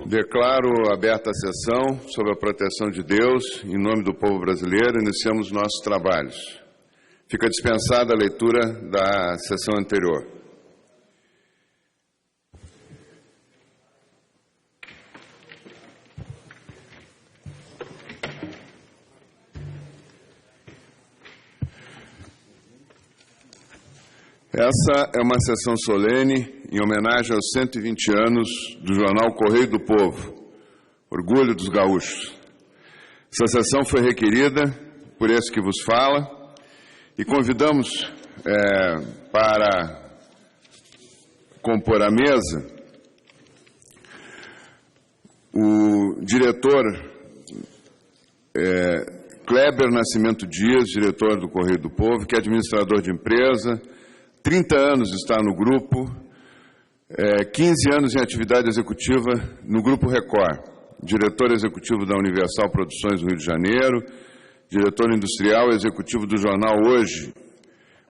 Declaro aberta a sessão sob a proteção de Deus, em nome do povo brasileiro. Iniciamos nossos trabalhos. Fica dispensada a leitura da sessão anterior. Essa é uma sessão solene em homenagem aos 120 anos do jornal Correio do Povo, orgulho dos gaúchos. Essa sessão foi requerida por esse que vos fala e convidamos para compor a mesa o diretor Kleber Nascimento Dias, diretor do Correio do Povo, que é administrador de empresa, 30 anos está no grupo, 15 anos em atividade executiva no Grupo Record, diretor executivo da Universal Produções do Rio de Janeiro, diretor industrial e executivo do jornal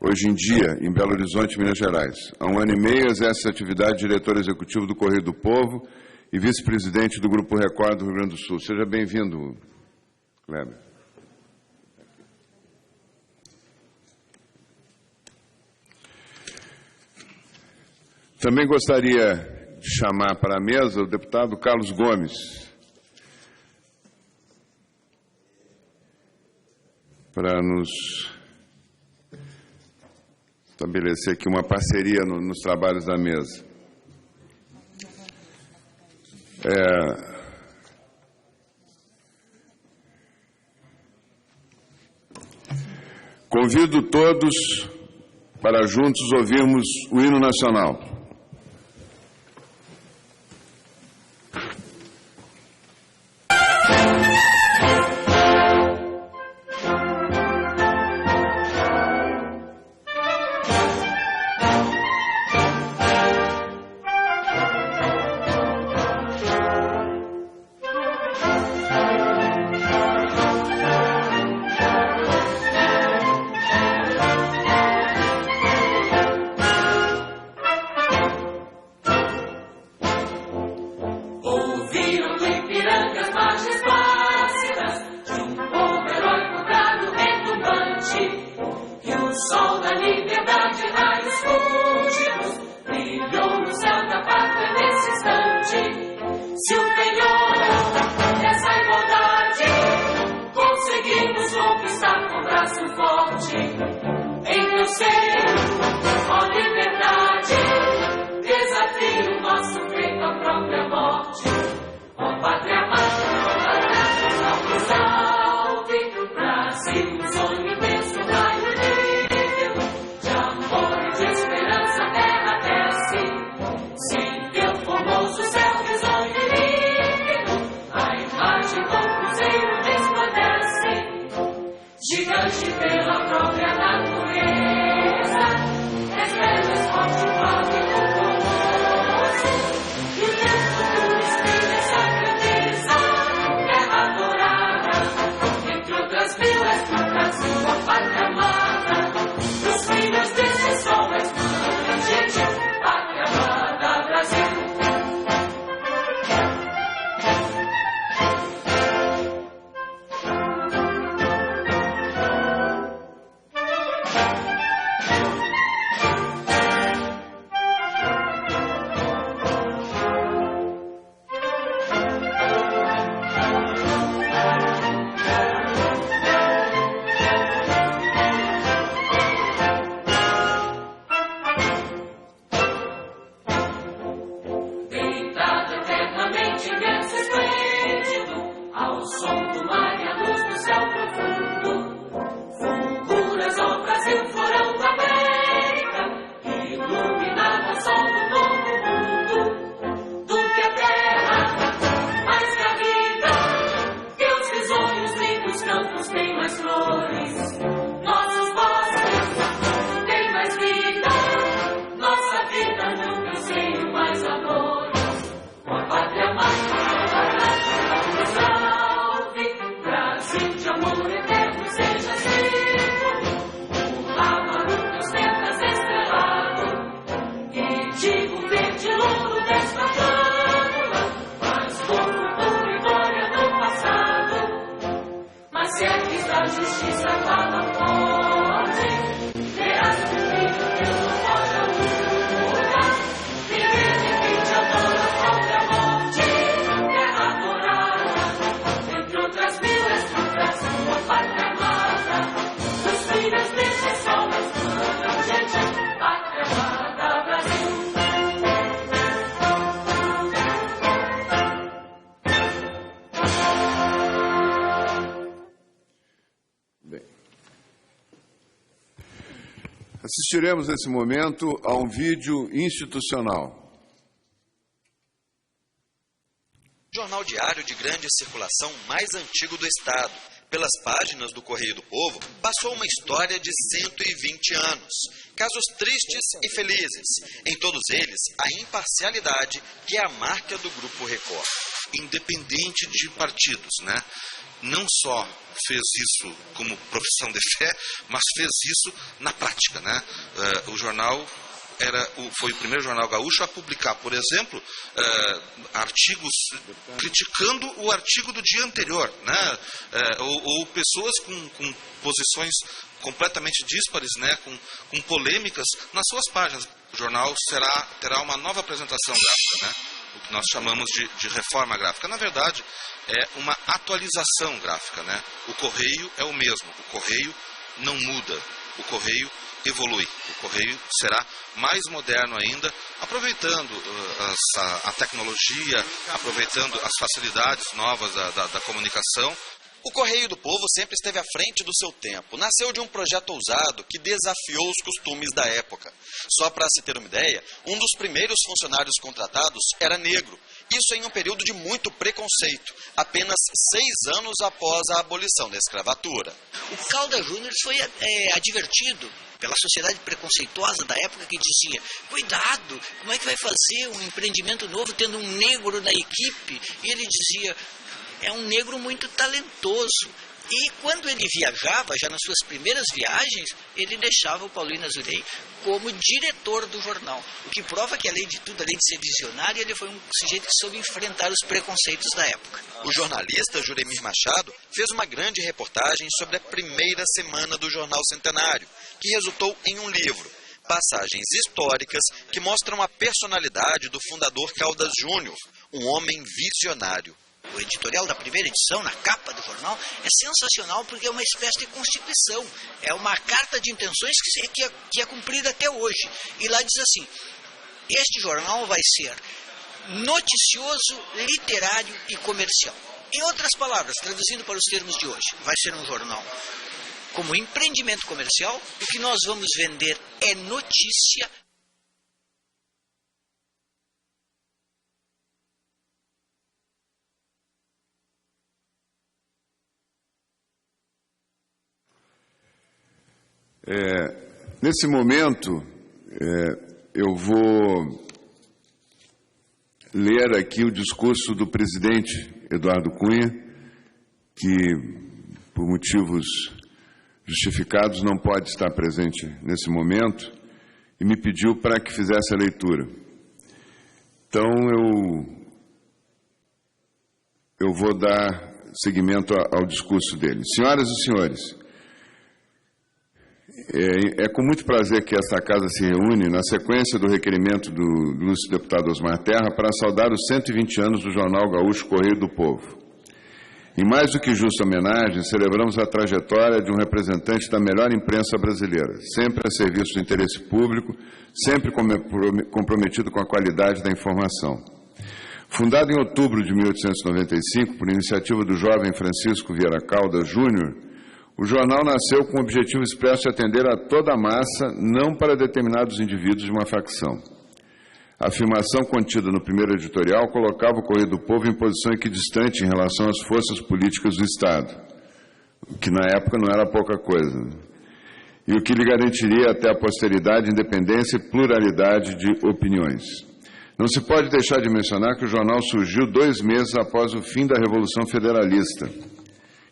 Hoje em Dia, em Belo Horizonte, Minas Gerais. Há 1 ano e meio exerce a atividade de diretor executivo do Correio do Povo e vice-presidente do Grupo Record do Rio Grande do Sul. Seja bem-vindo, Kleber. Também gostaria de chamar para a mesa o deputado Carlos Gomes, para nos estabelecer aqui uma parceria nos trabalhos da mesa. Convido todos para juntos ouvirmos o hino nacional. Assistiremos nesse momento a um vídeo institucional. Jornal diário de grande circulação mais antigo do Estado. Pelas páginas do Correio do Povo, passou uma história de 120 anos. Casos tristes e felizes. Em todos eles, a imparcialidade, que é a marca do Grupo Record. Independente de partidos, né? Não só fez isso como profissão de fé, mas fez isso na prática, né? O jornal foi o primeiro jornal gaúcho a publicar, por exemplo, artigos criticando o artigo do dia anterior, né? Ou pessoas com posições completamente díspares, né? Com polêmicas nas suas páginas. O jornal terá uma nova apresentação gráfica, né? O que nós chamamos de reforma gráfica. Na verdade, é uma atualização gráfica, né? O Correio é o mesmo, o Correio não muda, o Correio evolui, o Correio será mais moderno ainda, aproveitando a tecnologia, aproveitando as facilidades novas da comunicação. O Correio do Povo sempre esteve à frente do seu tempo. Nasceu de um projeto ousado que desafiou os costumes da época. Só para se ter uma ideia, um dos primeiros funcionários contratados era negro. Isso em um período de muito preconceito, apenas 6 anos após a abolição da escravatura. O Caldas Júnior foi advertido pela sociedade preconceituosa da época que dizia: cuidado, como é que vai fazer um empreendimento novo tendo um negro na equipe? E ele dizia: é um negro muito talentoso. E quando ele viajava, já nas suas primeiras viagens, ele deixava o Paulino Azurey como diretor do jornal. O que prova que, além de tudo, além de ser visionário, ele foi um sujeito que soube enfrentar os preconceitos da época. O jornalista Juremir Machado fez uma grande reportagem sobre a primeira semana do Jornal Centenário, que resultou em um livro. Passagens históricas que mostram a personalidade do fundador Caldas Júnior, um homem visionário. O editorial da primeira edição, na capa do jornal, é sensacional porque é uma espécie de constituição. É uma carta de intenções que é cumprida até hoje. E lá diz assim: este jornal vai ser noticioso, literário e comercial. Em outras palavras, traduzindo para os termos de hoje, vai ser um jornal como empreendimento comercial. O que nós vamos vender é notícia. Nesse momento, eu vou ler aqui o discurso do presidente Eduardo Cunha, que, por motivos justificados, não pode estar presente nesse momento, e me pediu para que fizesse a leitura. Então, eu vou dar seguimento ao discurso dele. Senhoras e senhores, é com muito prazer que esta Casa se reúne na sequência do requerimento do ilustre deputado Osmar Terra para saudar os 120 anos do Jornal Gaúcho Correio do Povo. Em mais do que justa homenagem, celebramos a trajetória de um representante da melhor imprensa brasileira, sempre a serviço do interesse público, sempre comprometido com a qualidade da informação. Fundado em outubro de 1895 por iniciativa do jovem Francisco Vieira Caldas Júnior, o jornal nasceu com o objetivo expresso de atender a toda a massa, não para determinados indivíduos de uma facção. A afirmação contida no primeiro editorial colocava o Correio do Povo em posição equidistante em relação às forças políticas do Estado, o que na época não era pouca coisa, e o que lhe garantiria até a posteridade independência e pluralidade de opiniões. Não se pode deixar de mencionar que o jornal surgiu 2 meses após o fim da Revolução Federalista,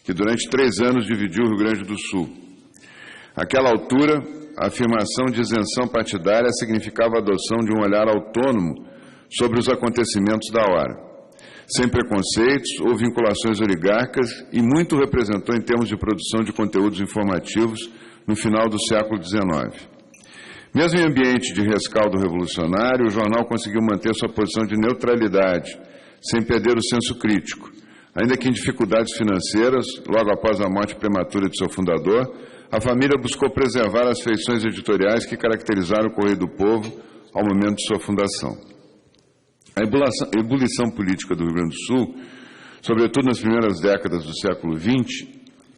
que durante 3 anos dividiu o Rio Grande do Sul. Àquela altura, a afirmação de isenção partidária significava a adoção de um olhar autônomo sobre os acontecimentos da hora, sem preconceitos ou vinculações oligárquicas, e muito representou em termos de produção de conteúdos informativos no final do século XIX. Mesmo em ambiente de rescaldo revolucionário, o jornal conseguiu manter sua posição de neutralidade, sem perder o senso crítico. Ainda que em dificuldades financeiras, logo após a morte prematura de seu fundador, a família buscou preservar as feições editoriais que caracterizaram o Correio do Povo ao momento de sua fundação. A ebulição política do Rio Grande do Sul, sobretudo nas primeiras décadas do século XX,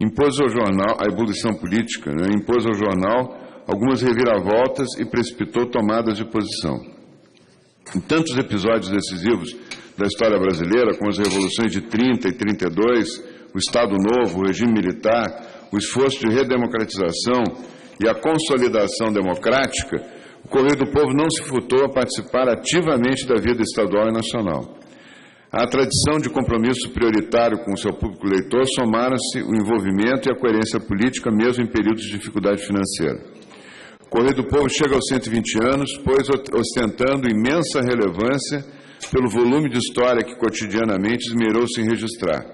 impôs ao jornal, a ebulição política, impôs ao jornal algumas reviravoltas e precipitou tomadas de posição. Em tantos episódios decisivos da história brasileira, como as revoluções de 30 e 32, o Estado Novo, o regime militar, o esforço de redemocratização e a consolidação democrática, o Correio do Povo não se furtou a participar ativamente da vida estadual e nacional. À tradição de compromisso prioritário com o seu público leitor somaram-se o envolvimento e a coerência política, mesmo em períodos de dificuldade financeira. O Correio do Povo chega aos 120 anos, pois ostentando imensa relevância pelo volume de história que cotidianamente esmerou-se em registrar.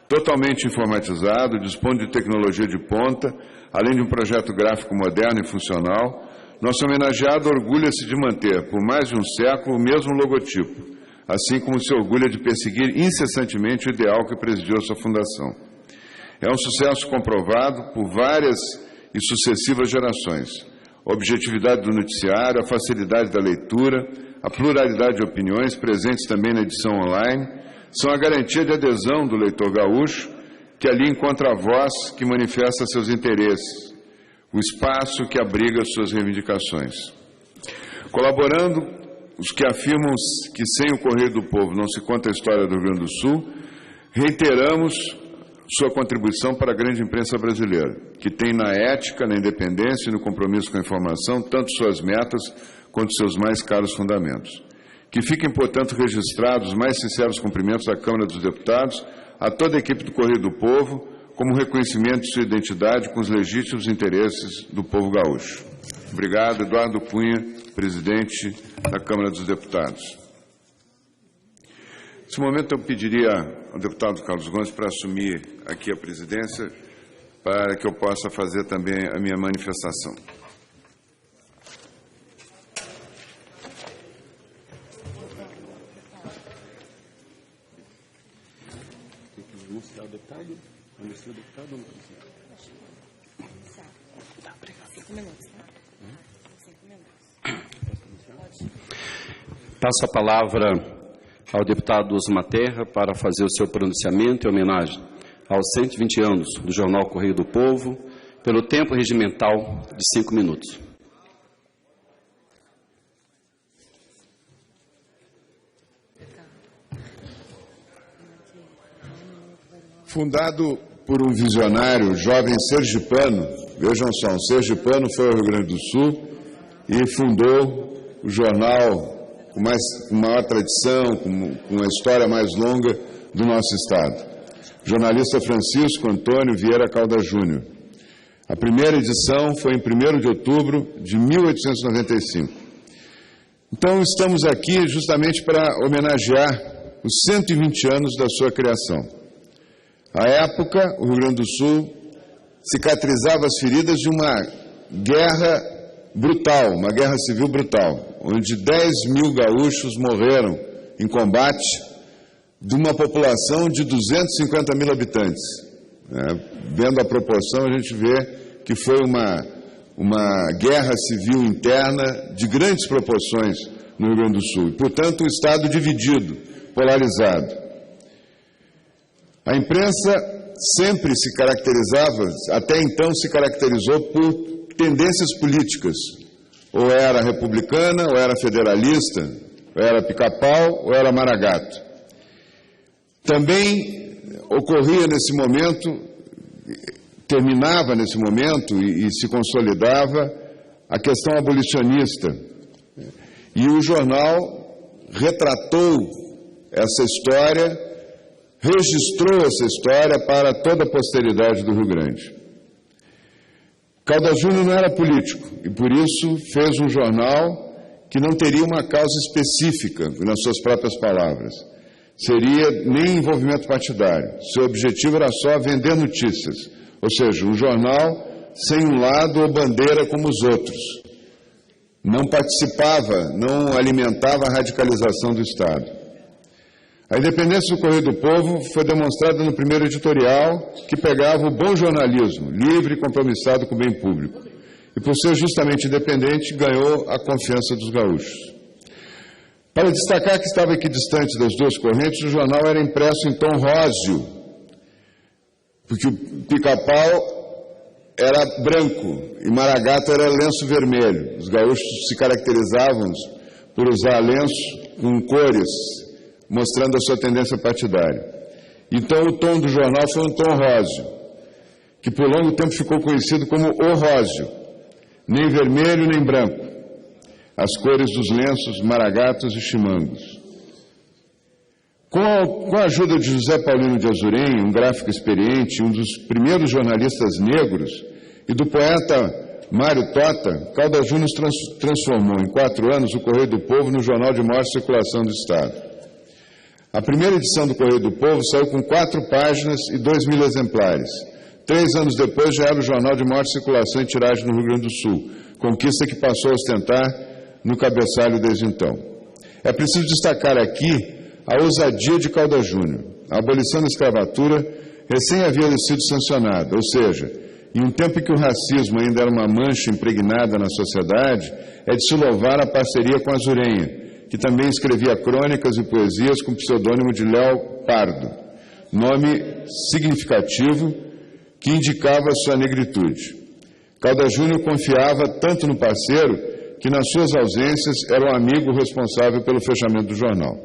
Totalmente informatizado, dispõe de tecnologia de ponta, além de um projeto gráfico moderno e funcional, nosso homenageado orgulha-se de manter, por mais de um século, o mesmo logotipo, assim como se orgulha de perseguir incessantemente o ideal que presidiu sua fundação. É um sucesso comprovado por várias e sucessivas gerações. A objetividade do noticiário, a facilidade da leitura, a pluralidade de opiniões presentes também na edição online, são a garantia de adesão do leitor gaúcho, que ali encontra a voz que manifesta seus interesses, o espaço que abriga suas reivindicações. Colaborando os que afirmam que sem o Correio do Povo não se conta a história do Rio Grande do Sul, reiteramos sua contribuição para a grande imprensa brasileira, que tem na ética, na independência e no compromisso com a informação tanto suas metas quanto seus mais caros fundamentos. Que fiquem, portanto, registrados os mais sinceros cumprimentos à Câmara dos Deputados, a toda a equipe do Correio do Povo, como reconhecimento de sua identidade com os legítimos interesses do povo gaúcho. Obrigado, Eduardo Cunha, presidente da Câmara dos Deputados. Nesse momento, eu pediria ao deputado Carlos Gomes para assumir aqui a presidência, para que eu possa fazer também a minha manifestação. Anunciar o deputado? Anunciar o deputado ou não anunciar? Tá, obrigado. 5 minutos, tá? 5 minutos. Passo a palavra ao deputado Osmar Terra para fazer o seu pronunciamento em homenagem aos 120 anos do Jornal Correio do Povo, pelo tempo regimental de 5 minutos. Fundado por um visionário jovem sergipano, vejam só, um sergipano foi ao Rio Grande do Sul e fundou o jornal com maior tradição, com uma história mais longa do nosso Estado. O jornalista Francisco Antônio Vieira Caldas Júnior. A primeira edição foi em 1º de outubro de 1895. Então, estamos aqui justamente para homenagear os 120 anos da sua criação. À época, o Rio Grande do Sul cicatrizava as feridas de uma guerra brutal, uma guerra civil brutal, onde 10 mil gaúchos morreram em combate de uma população de 250 mil habitantes. Vendo a proporção, a gente vê que foi uma guerra civil interna de grandes proporções no Rio Grande do Sul. E, portanto, um Estado dividido, polarizado. A imprensa sempre se caracterizava, até então se caracterizou por tendências políticas. Ou era republicana, ou era federalista, ou era pica-pau, ou era maragato. Também ocorria nesse momento, terminava nesse momento e se consolidava a questão abolicionista. E o jornal retratou essa história, registrou essa história para toda a posteridade do Rio Grande. Caldas Júnior não era político e, por isso, fez um jornal que não teria uma causa específica, nas suas próprias palavras. Seria nem envolvimento partidário. Seu objetivo era só vender notícias, ou seja, um jornal sem um lado ou bandeira como os outros. Não participava, não alimentava a radicalização do Estado. A independência do Correio do Povo foi demonstrada no primeiro editorial, que pegava o bom jornalismo, livre e compromissado com o bem público. E, por ser justamente independente, ganhou a confiança dos gaúchos. Para destacar que estava equidistante das duas correntes, o jornal era impresso em tom róseo, porque o pica-pau era branco e Maragato era lenço vermelho. Os gaúchos se caracterizavam por usar lenço com cores, mostrando a sua tendência partidária. Então o tom do jornal foi um tom róseo, que por longo tempo ficou conhecido como o róseo, nem vermelho nem branco, as cores dos lenços maragatos e chimangos. Com a ajuda de José Paulino de Azuren, um gráfico experiente, um dos primeiros jornalistas negros, e do poeta Mário Tota, Caldas Júnior transformou em 4 anos o Correio do Povo no jornal de maior circulação do Estado. A primeira edição do Correio do Povo saiu com 4 páginas e 2.000 exemplares. 3 anos depois já era o jornal de maior circulação e tiragem no Rio Grande do Sul, conquista que passou a ostentar no cabeçalho desde então. É preciso destacar aqui a ousadia de Caldas Júnior. A abolição da escravatura recém havia sido sancionada, ou seja, em um tempo em que o racismo ainda era uma mancha impregnada na sociedade, é de se louvar a parceria com Azurenha, que também escrevia crônicas e poesias com o pseudônimo de Léo Pardo, nome significativo que indicava sua negritude. Caldas Júnior confiava tanto no parceiro que, nas suas ausências, era o amigo responsável pelo fechamento do jornal.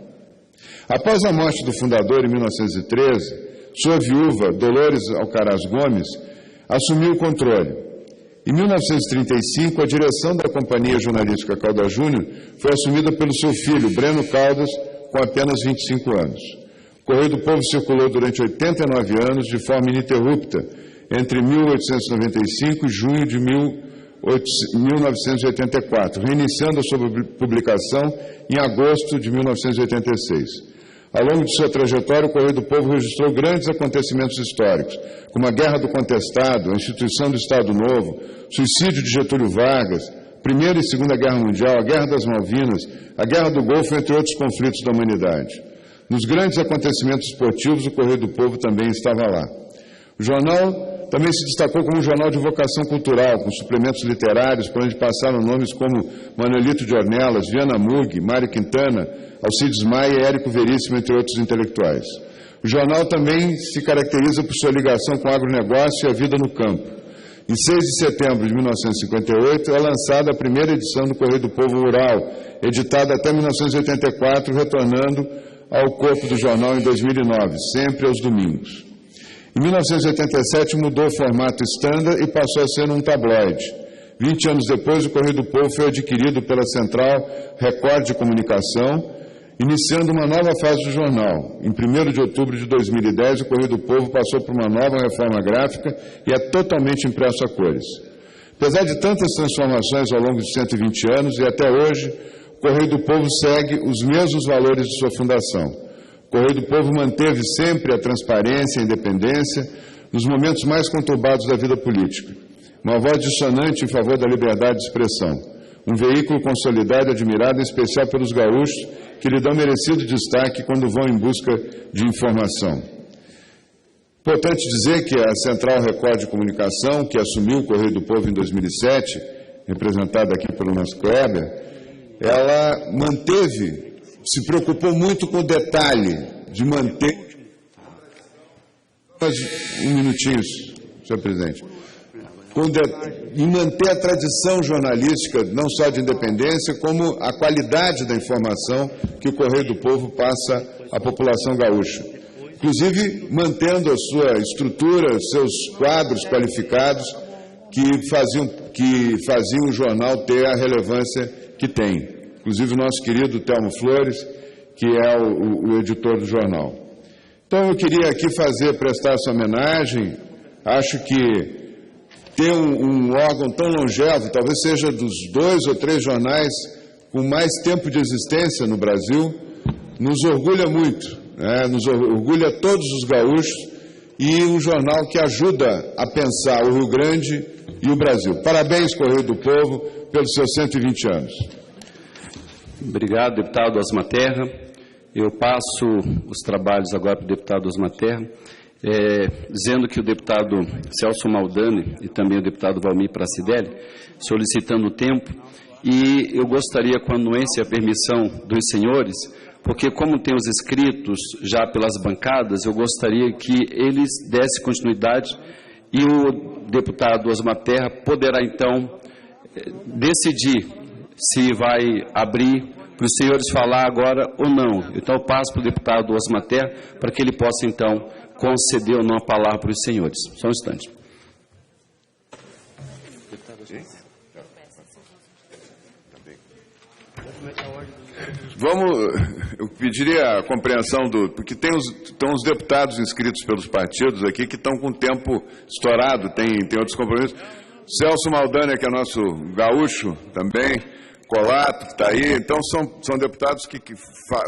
Após a morte do fundador, em 1913, sua viúva, Dolores Alcaraz Gomes, assumiu o controle. Em 1935, a direção da Companhia Jornalística Caldas Júnior foi assumida pelo seu filho, Breno Caldas, com apenas 25 anos. O Correio do Povo circulou durante 89 anos de forma ininterrupta, entre 1895 e junho de 1984, reiniciando a sua publicação em agosto de 1986. Ao longo de sua trajetória, o Correio do Povo registrou grandes acontecimentos históricos, como a Guerra do Contestado, a instituição do Estado Novo, o suicídio de Getúlio Vargas, Primeira e Segunda Guerra Mundial, a Guerra das Malvinas, a Guerra do Golfo, entre outros conflitos da humanidade. Nos grandes acontecimentos esportivos, o Correio do Povo também estava lá. O jornal também se destacou como um jornal de vocação cultural, com suplementos literários, por onde passaram nomes como Manuelito de Ornelas, Viana Mug, Mário Quintana, Alcides Maia e Érico Veríssimo, entre outros intelectuais. O jornal também se caracteriza por sua ligação com o agronegócio e a vida no campo. Em 6 de setembro de 1958, é lançada a primeira edição do Correio do Povo Rural, editada até 1984, retornando ao corpo do jornal em 2009, sempre aos domingos. Em 1987, mudou o formato estándar e passou a ser um tabloide. 20 anos depois, o Correio do Povo foi adquirido pela Central Record de Comunicação, iniciando uma nova fase do jornal. Em 1º de outubro de 2010, o Correio do Povo passou por uma nova reforma gráfica e é totalmente impresso a cores. Apesar de tantas transformações ao longo de 120 anos e até hoje, o Correio do Povo segue os mesmos valores de sua fundação. O Correio do Povo manteve sempre a transparência e a independência nos momentos mais conturbados da vida política. Uma voz dissonante em favor da liberdade de expressão. Um veículo consolidado e admirado, em especial pelos gaúchos, que lhe dão merecido destaque quando vão em busca de informação. Importante dizer que a Central Record de Comunicação, que assumiu o Correio do Povo em 2007, representada aqui pelo nosso Kleber, ela se preocupou muito com o detalhe de manter... Um minutinho, senhor presidente. Em manter a tradição jornalística, não só de independência, como a qualidade da informação que o Correio do Povo passa à população gaúcha. Inclusive, mantendo a sua estrutura, seus quadros qualificados, que faziam o jornal ter a relevância que tem. Inclusive, o nosso querido Telmo Flores, que é o editor do jornal. Então, eu queria aqui prestar essa homenagem. Acho que ter um órgão tão longevo, talvez seja dos 2 ou 3 jornais com mais tempo de existência no Brasil, nos orgulha muito, né? Nos orgulha todos os gaúchos e um jornal que ajuda a pensar o Rio Grande e o Brasil. Parabéns, Correio do Povo, pelos seus 120 anos. Obrigado, deputado Osmar Terra. Eu passo os trabalhos agora para o deputado Osmar Terra, dizendo que o deputado Celso Maldani e também o deputado Valmir Pracidelli, solicitando o tempo, e eu gostaria, com a anuência e a permissão dos senhores, porque como tem os inscritos já pelas bancadas, eu gostaria que eles dessem continuidade e o deputado Osmar Terra poderá, então, decidir se vai abrir para os senhores falar agora ou não. Então, eu passo para o deputado Osmar Terra para que ele possa, então, conceder ou não a palavra para os senhores. Só um instante. Eu pediria a compreensão porque estão os deputados inscritos pelos partidos aqui que estão com o tempo estourado, tem outros compromissos. Celso Maldânia, que é nosso gaúcho também, Colato, que está aí, então são deputados que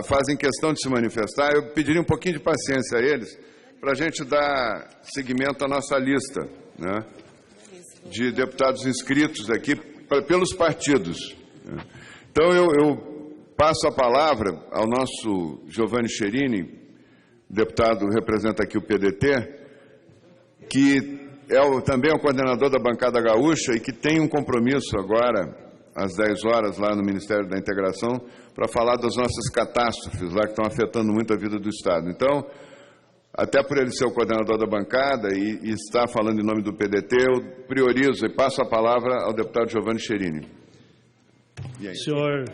fazem questão de se manifestar. Eu pediria um pouquinho de paciência a eles para a gente dar seguimento à nossa lista, né, de deputados inscritos aqui pelos partidos. Então, eu passo a palavra ao nosso Giovanni Cherini, deputado, representa aqui o PDT, que também é o coordenador da bancada gaúcha e que tem um compromisso agora, às 10 horas, lá no Ministério da Integração, para falar das nossas catástrofes lá que estão afetando muito a vida do Estado. Então, até por ele ser o coordenador da bancada e estar falando em nome do PDT, eu priorizo e passo a palavra ao deputado Giovanni Cherini. Senhor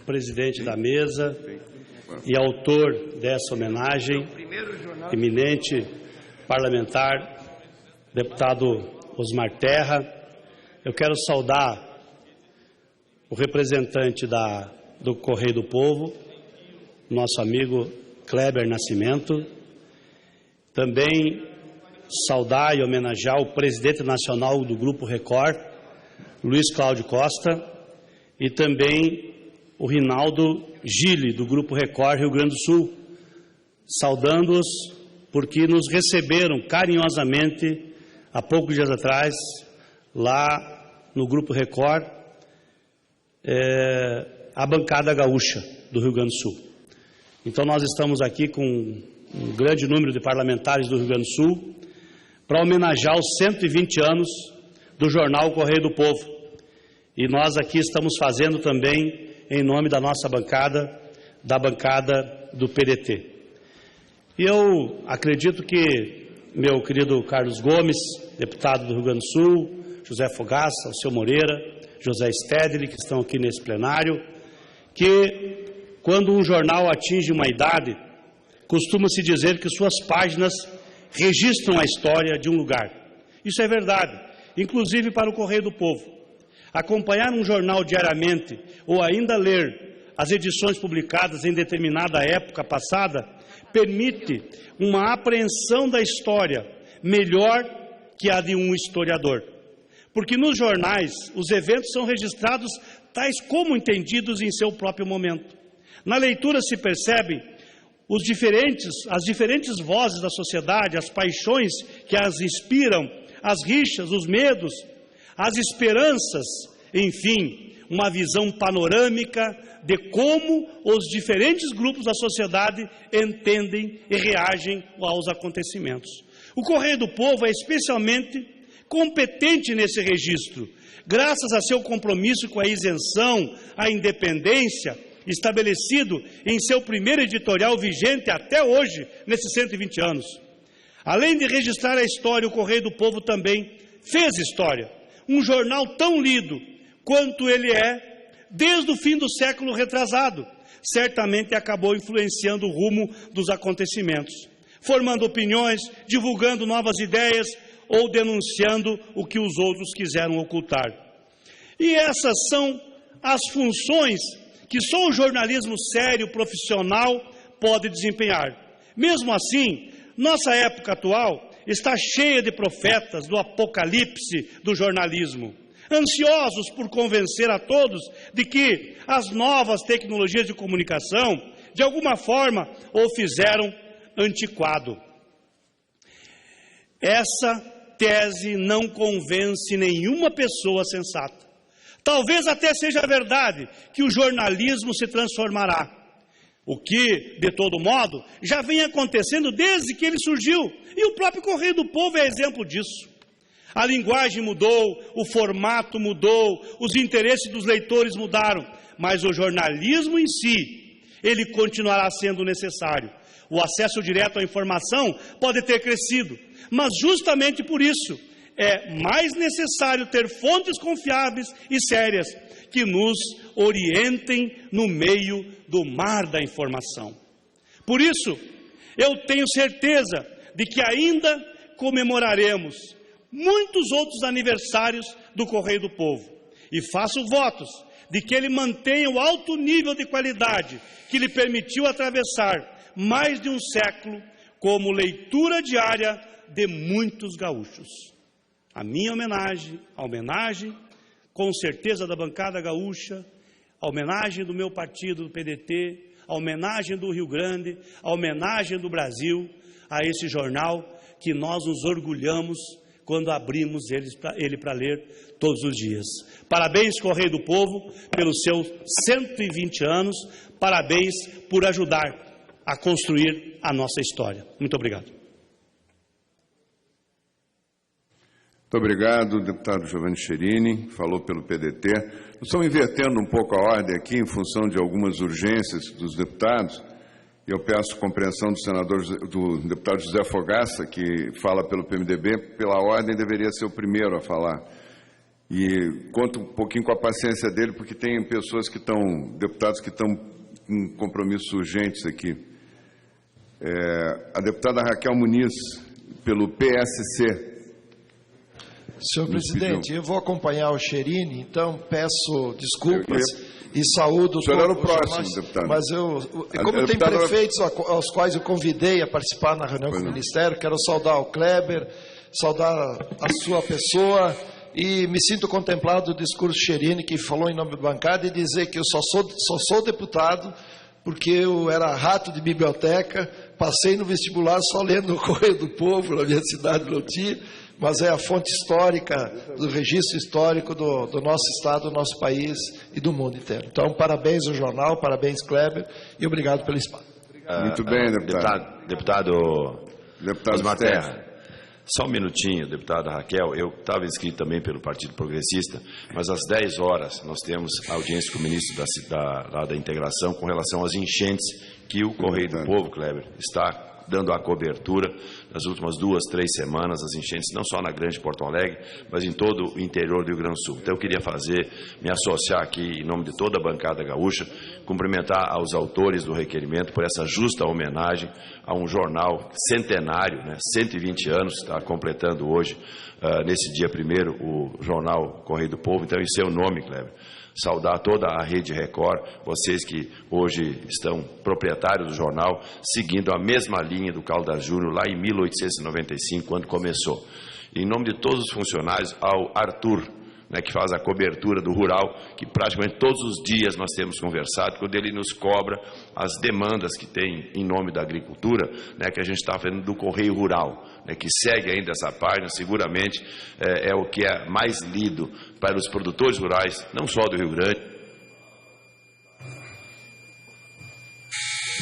presidente da mesa e autor dessa homenagem, eminente parlamentar, deputado Osmar Terra, eu quero saudar o representante do Correio do Povo, nosso amigo Kleber Nascimento, também saudar e homenagear o presidente nacional do Grupo Record, Luiz Cláudio Costa, e também o Rinaldo Gili, do Grupo Record Rio Grande do Sul, saudando-os porque nos receberam carinhosamente há poucos dias atrás, lá no Grupo Record, a bancada gaúcha do Rio Grande do Sul. Então nós estamos aqui com um grande número de parlamentares do Rio Grande do Sul para homenagear os 120 anos do jornal Correio do Povo. E nós aqui estamos fazendo também em nome da nossa bancada, da bancada do PDT. E eu acredito que meu querido Carlos Gomes, deputado do Rio Grande do Sul, José Fogaça, o seu Moreira, José Stedley, que estão aqui nesse plenário, que quando um jornal atinge uma idade, costuma-se dizer que suas páginas registram a história de um lugar. Isso é verdade, inclusive para o Correio do Povo. Acompanhar um jornal diariamente ou ainda ler as edições publicadas em determinada época passada permite uma apreensão da história melhor que a de um historiador. Porque nos jornais os eventos são registrados tais como entendidos em seu próprio momento. Na leitura se percebem as diferentes vozes da sociedade, as paixões que as inspiram, as rixas, os medos, as esperanças, enfim, uma visão panorâmica de como os diferentes grupos da sociedade entendem e reagem aos acontecimentos. O Correio do Povo é especialmente competente nesse registro, graças a seu compromisso com a isenção, a independência, estabelecido em seu primeiro editorial vigente até hoje, nesses 120 anos. Além de registrar a história, o Correio do Povo também fez história. Um jornal tão lido quanto ele é, desde o fim do século retrasado, certamente acabou influenciando o rumo dos acontecimentos, formando opiniões, divulgando novas ideias ou denunciando o que os outros quiseram ocultar. E essas são as funções que só o jornalismo sério, profissional, pode desempenhar. Mesmo assim, nossa época atual está cheia de profetas do apocalipse do jornalismo, ansiosos por convencer a todos de que as novas tecnologias de comunicação, de alguma forma, o fizeram antiquado. Essa tese não convence nenhuma pessoa sensata. Talvez até seja verdade que o jornalismo se transformará, o que, de todo modo, já vem acontecendo desde que ele surgiu, e o próprio Correio do Povo é exemplo disso. A linguagem mudou, o formato mudou, os interesses dos leitores mudaram, mas o jornalismo em si, ele continuará sendo necessário. O acesso direto à informação pode ter crescido, mas justamente por isso é mais necessário ter fontes confiáveis e sérias que nos orientem no meio do mar da informação. Por isso, eu tenho certeza de que ainda comemoraremos muitos outros aniversários do Correio do Povo e faço votos de que ele mantenha o alto nível de qualidade que lhe permitiu atravessar mais de um século como leitura diária de muitos gaúchos. A minha homenagem, a homenagem com certeza da bancada gaúcha, a homenagem do meu partido, do PDT, a homenagem do Rio Grande, a homenagem do Brasil a esse jornal que nós nos orgulhamos quando abrimos ele para ler todos os dias. Parabéns, Correio do Povo, pelos seus 120 anos, parabéns por ajudar a construir a nossa história. Muito obrigado. Muito obrigado, deputado Giovanni Cherini, falou pelo PDT. Nós estamos invertendo um pouco a ordem aqui em função de algumas urgências dos deputados. E eu peço compreensão do deputado José Fogaça, que fala pelo PMDB, pela ordem deveria ser o primeiro a falar. E conto um pouquinho com a paciência dele, porque tem pessoas que estão, deputados que estão com compromissos urgentes aqui. A deputada Raquel Muniz, pelo PSC. Senhor presidente, eu vou acompanhar o Cherini, então peço desculpas e saúdo... O senhor era o próximo, deputado. Mas como tem prefeitos aos quais eu convidei a participar na reunião com o Ministério, quero saudar o Kleber, saudar a sua pessoa e me sinto contemplado do discurso Cherini, que falou em nome da bancada, e dizer que eu só sou deputado porque eu era rato de biblioteca, passei no vestibular só lendo o Correio do Povo, na minha cidade, não tinha, mas é a fonte histórica, do registro histórico do nosso Estado, do nosso país e do mundo inteiro. Então, parabéns ao jornal, parabéns, Kleber, e obrigado pelo espaço. Muito bem, deputado. Deputado Deputado Terra, só um minutinho, deputada Raquel. Eu estava inscrito também pelo Partido Progressista, mas às 10 horas nós temos audiência com o ministro da Integração com relação às enchentes que o Correio do Povo, Kleber, está dando a cobertura nas últimas 2-3 semanas, as enchentes não só na Grande Porto Alegre, mas em todo o interior do Rio Grande do Sul. Então eu queria me associar aqui em nome de toda a bancada gaúcha, cumprimentar aos autores do requerimento por essa justa homenagem a um jornal centenário, 120 anos, está completando hoje, nesse dia 1º, o jornal Correio do Povo. Então, em seu nome, Kleber, saudar toda a Rede Record, vocês que hoje estão proprietários do jornal, seguindo a mesma linha do Caldas Júnior, lá em 1895, quando começou. Em nome de todos os funcionários, ao Arthur, que faz a cobertura do rural, que praticamente todos os dias nós temos conversado, quando ele nos cobra as demandas que tem em nome da agricultura, que a gente está fazendo do Correio Rural, que segue ainda essa página, seguramente é o que é mais lido para os produtores rurais, não só do Rio Grande.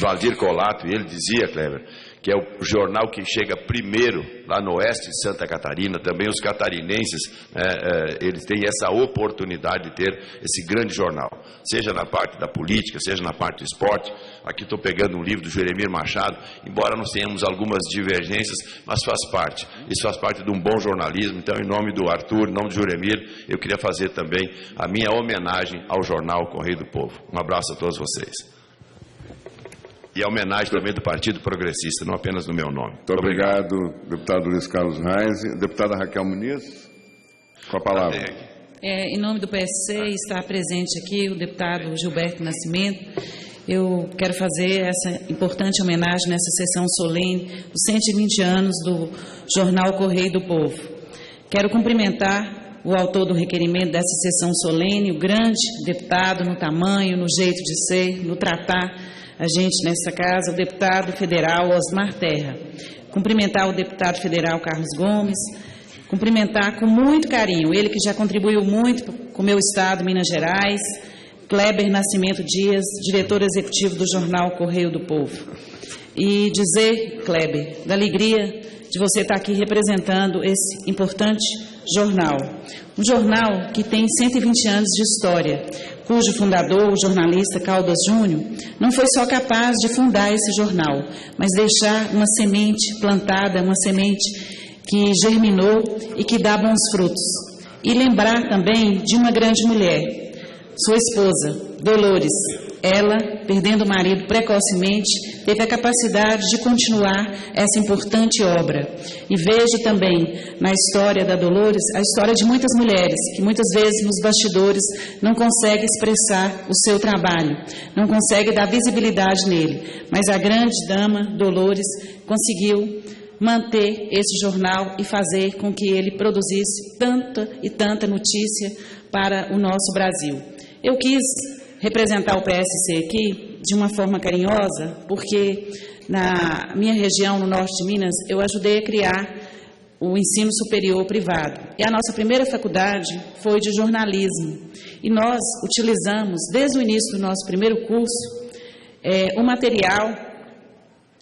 Valdir Colato, ele dizia, Kleber, que é o jornal que chega primeiro lá no oeste de Santa Catarina. Também os catarinenses, eles têm essa oportunidade de ter esse grande jornal, seja na parte da política, seja na parte do esporte. Aqui estou pegando um livro do Jeremir Machado, embora nós tenhamos algumas divergências, mas faz parte, isso faz parte de um bom jornalismo. Então, em nome do Arthur, em nome do Jeremir, eu queria fazer também a minha homenagem ao jornal Correio do Povo. Um abraço a todos vocês. E a homenagem também do Partido Progressista, não apenas no meu nome. Muito obrigado, deputado Luiz Carlos Reis. Deputada Raquel Muniz, com a palavra. Em nome do PSC, está presente aqui o deputado Gilberto Nascimento. Eu quero fazer essa importante homenagem nessa sessão solene dos 120 anos do jornal Correio do Povo. Quero cumprimentar o autor do requerimento dessa sessão solene, o grande deputado no tamanho, no jeito de ser, no tratar a gente nessa casa, o deputado federal Osmar Terra. Cumprimentar o deputado federal Carlos Gomes, cumprimentar com muito carinho, ele que já contribuiu muito com o meu estado, Minas Gerais, Kleber Nascimento Dias, diretor executivo do jornal Correio do Povo. E dizer, Kleber, da alegria de você estar aqui representando esse importante jornal. Um jornal que tem 120 anos de história, cujo fundador, o jornalista Caldas Júnior, não foi só capaz de fundar esse jornal, mas deixar uma semente plantada, uma semente que germinou e que dá bons frutos. E lembrar também de uma grande mulher, sua esposa, Dolores. Ela, perdendo o marido precocemente, teve a capacidade de continuar essa importante obra. E vejo também na história da Dolores a história de muitas mulheres que muitas vezes nos bastidores não conseguem expressar o seu trabalho, não conseguem dar visibilidade nele. Mas a grande dama, Dolores, conseguiu manter esse jornal e fazer com que ele produzisse tanta e tanta notícia para o nosso Brasil. Eu quis representar o PSC aqui de uma forma carinhosa, porque na minha região, no norte de Minas, eu ajudei a criar o ensino superior privado. E a nossa primeira faculdade foi de jornalismo. E nós utilizamos, desde o início do nosso primeiro curso, o material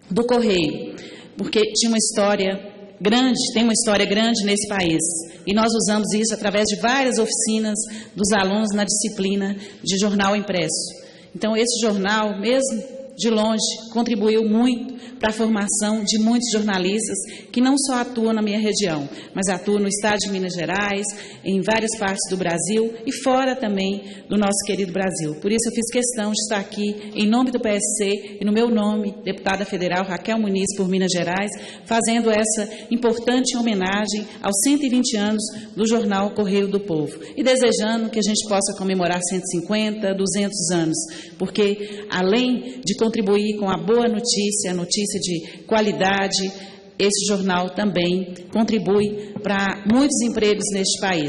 do Correio, porque tinha uma história grande, tem uma história grande nesse país. E nós usamos isso através de várias oficinas dos alunos na disciplina de jornal impresso. Então, esse jornal, mesmo de longe, contribuiu muito para a formação de muitos jornalistas que não só atuam na minha região, mas atuam no estado de Minas Gerais, em várias partes do Brasil e fora também do nosso querido Brasil. Por isso eu fiz questão de estar aqui em nome do PSC e no meu nome, deputada federal Raquel Muniz por Minas Gerais, fazendo essa importante homenagem aos 120 anos do jornal Correio do Povo e desejando que a gente possa comemorar 150, 200 anos, porque além de contribuir com a boa notícia, a notícia de qualidade, esse jornal também contribui para muitos empregos neste país.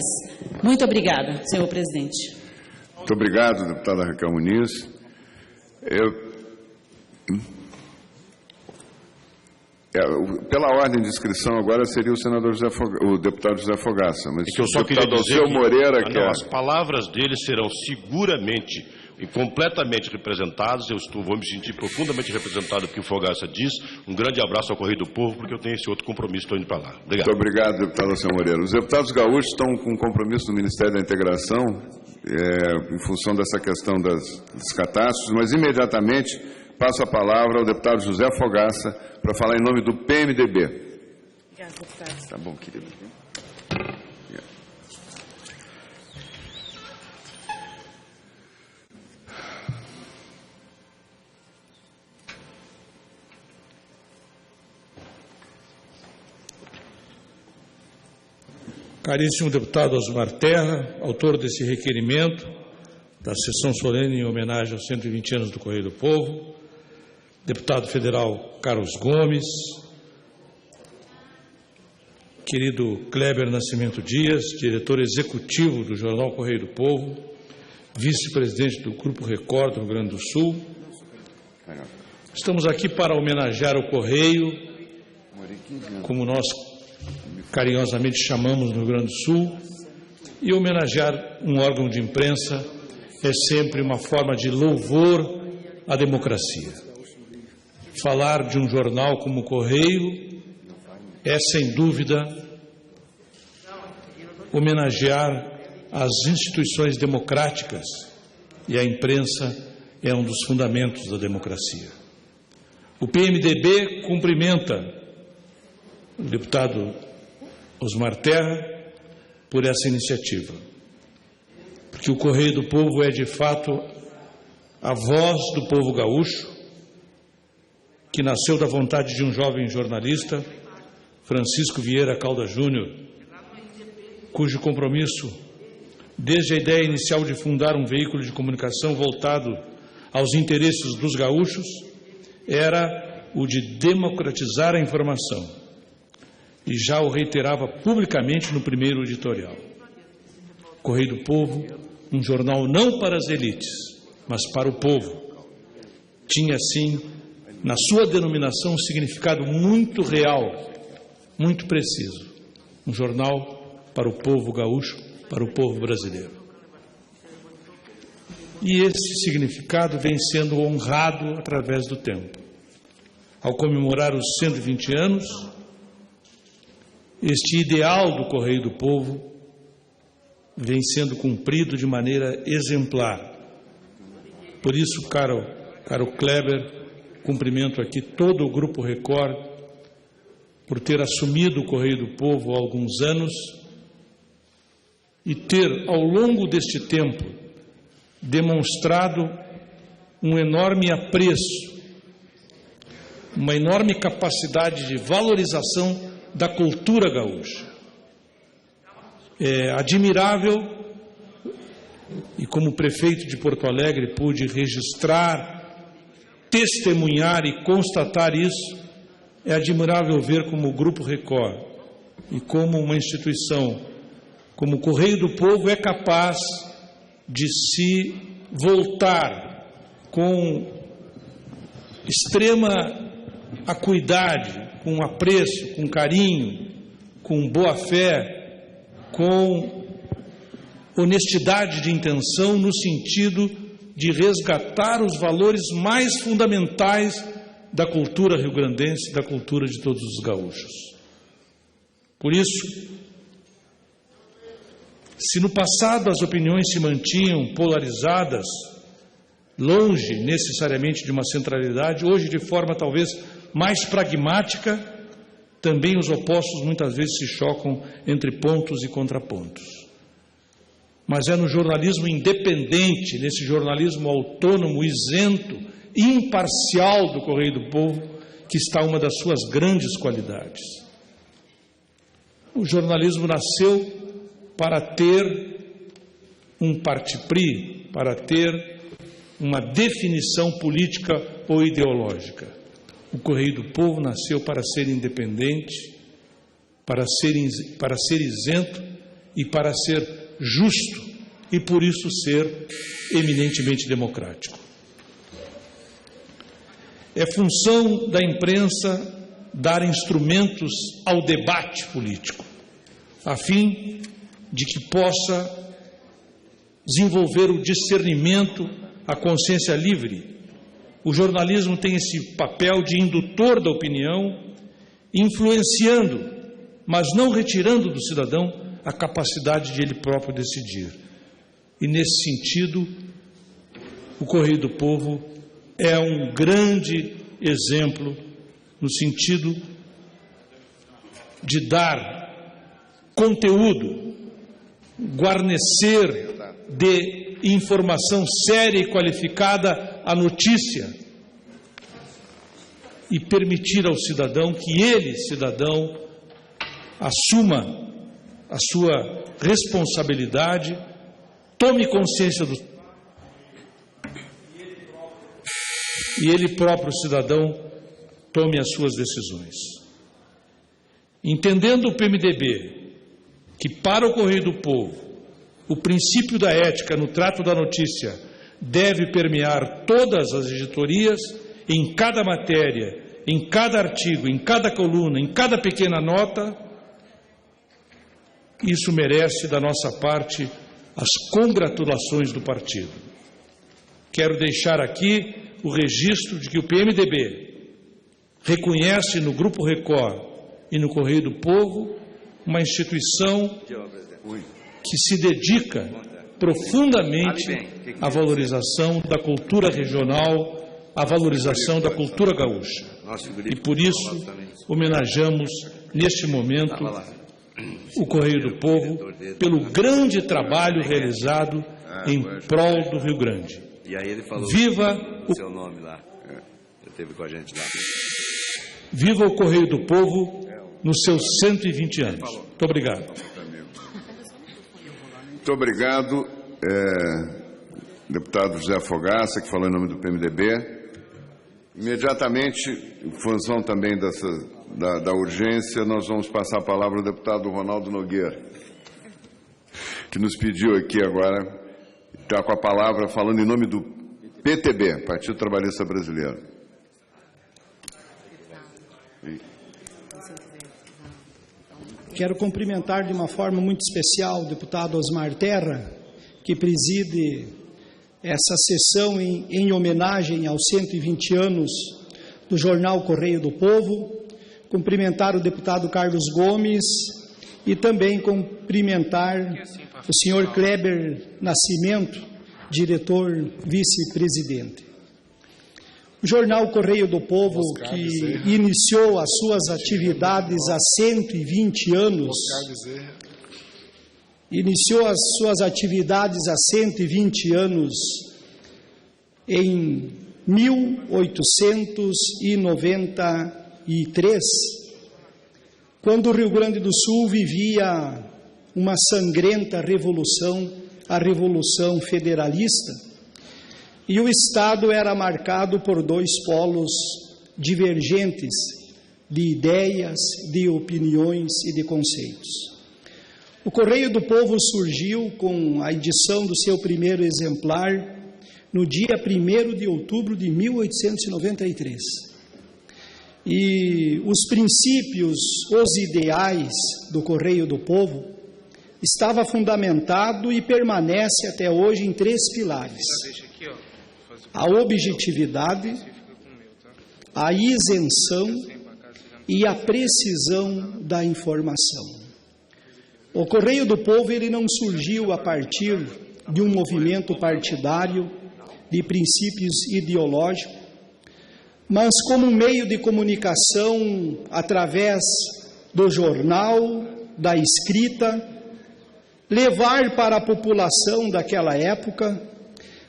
Muito obrigada, senhor presidente. Muito obrigado, deputada Raquel Muniz. Pela ordem de inscrição agora seria o deputado José Fogaça, mas que eu só o deputado Alceu Moreira que as palavras dele serão seguramente e completamente representados. Vou me sentir profundamente representado porque o Fogaça diz. Um grande abraço ao Correio do Povo, porque eu tenho esse outro compromisso, estou indo para lá. Obrigado. Muito obrigado, deputado Alceu Moreira. Os deputados gaúchos estão com compromisso no Ministério da Integração, em função dessa questão das catástrofes, mas imediatamente passo a palavra ao deputado José Fogaça para falar em nome do PMDB. Obrigado, deputado. Tá bom, querido. Caríssimo deputado Osmar Terra, autor desse requerimento da sessão solene em homenagem aos 120 anos do Correio do Povo, deputado federal Carlos Gomes, querido Kleber Nascimento Dias, diretor executivo do jornal Correio do Povo, vice-presidente do Grupo Record do Rio Grande do Sul. Estamos aqui para homenagear o Correio, como nós carinhosamente chamamos no Rio Grande do Sul, e homenagear um órgão de imprensa é sempre uma forma de louvor à democracia. Falar de um jornal como o Correio é, sem dúvida, homenagear as instituições democráticas, e a imprensa é um dos fundamentos da democracia. O PMDB cumprimenta o deputado Osmar Terra por essa iniciativa, porque o Correio do Povo é, de fato, a voz do povo gaúcho, que nasceu da vontade de um jovem jornalista, Francisco Vieira Caldas Júnior, cujo compromisso, desde a ideia inicial de fundar um veículo de comunicação voltado aos interesses dos gaúchos, era o de democratizar a informação, e já o reiterava publicamente no primeiro editorial. Correio do Povo, um jornal não para as elites, mas para o povo, tinha, sim, na sua denominação, um significado muito real, muito preciso. Um jornal para o povo gaúcho, para o povo brasileiro. E esse significado vem sendo honrado através do tempo. Ao comemorar os 120 anos, este ideal do Correio do Povo vem sendo cumprido de maneira exemplar Por isso, caro Kleber, cumprimento aqui todo o Grupo Record por ter assumido o Correio do Povo há alguns anos e ter, ao longo deste tempo, demonstrado um enorme apreço, uma enorme capacidade de valorização da cultura gaúcha. É admirável, e como prefeito de Porto Alegre pude registrar, testemunhar e constatar isso, é admirável ver como o Grupo Record e como uma instituição como o Correio do Povo é capaz de se voltar com extrema acuidade, com apreço, com carinho, com boa-fé, com honestidade de intenção, no sentido de resgatar os valores mais fundamentais da cultura rio-grandense, da cultura de todos os gaúchos. Por isso, se no passado as opiniões se mantinham polarizadas, longe necessariamente de uma centralidade, hoje de forma talvez mais pragmática, também os opostos muitas vezes se chocam entre pontos e contrapontos. Mas é no jornalismo independente, nesse jornalismo autônomo, isento, imparcial do Correio do Povo, que está uma das suas grandes qualidades. O jornalismo nasceu para ter um parti-pris, para ter uma definição política ou ideológica. O Correio do Povo nasceu para ser independente, para ser isento e para ser justo, e por isso ser eminentemente democrático. É função da imprensa dar instrumentos ao debate político, a fim de que possa desenvolver o discernimento, a consciência livre. O jornalismo tem esse papel de indutor da opinião, influenciando, mas não retirando do cidadão a capacidade de ele próprio decidir. E nesse sentido, o Correio do Povo é um grande exemplo no sentido de dar conteúdo, guarnecer de informação séria e qualificada a notícia e permitir ao cidadão que ele, cidadão, assuma a sua responsabilidade, tome consciência do e ele próprio, cidadão, tome as suas decisões. Entendendo o PMDB que para o Correio do Povo o princípio da ética no trato da notícia deve permear todas as editorias, em cada matéria, em cada artigo, em cada coluna, em cada pequena nota, isso merece da nossa parte as congratulações do partido. Quero deixar aqui o registro de que o PMDB reconhece no Grupo Record e no Correio do Povo uma instituição que se dedica profundamente à valorização da cultura regional, à valorização da cultura gaúcha. E por isso homenageamos neste momento o Correio do Povo pelo grande trabalho realizado em prol do Rio Grande. E aí ele falou viva o seu nome lá. Ele esteve com a gente lá. Viva o Correio do Povo nos seus 120 anos. Muito obrigado. Muito obrigado, deputado José Fogaça, que falou em nome do PMDB. Imediatamente, em função também da urgência, nós vamos passar a palavra ao deputado Ronaldo Nogueira, que nos pediu aqui agora, está com a palavra falando em nome do PTB, Partido Trabalhista Brasileiro. Quero cumprimentar de uma forma muito especial o deputado Osmar Terra, que preside essa sessão em homenagem aos 120 anos do jornal Correio do Povo, cumprimentar o deputado Carlos Gomes e também cumprimentar o senhor Kleber Nascimento, diretor vice-presidente. O jornal Correio do Povo, que iniciou as suas atividades há 120 anos, em 1893, quando o Rio Grande do Sul vivia uma sangrenta revolução, a Revolução Federalista, e o Estado era marcado por dois polos divergentes de ideias, de opiniões e de conceitos. O Correio do Povo surgiu com a edição do seu primeiro exemplar no dia 1º de outubro de 1893. E os princípios, os ideais do Correio do Povo estava fundamentado e permanece até hoje em 3 pilares: a objetividade, a isenção e a precisão da informação. O Correio do Povo ele não surgiu a partir de um movimento partidário, de princípios ideológicos, mas como um meio de comunicação através do jornal, da escrita, levar para a população daquela época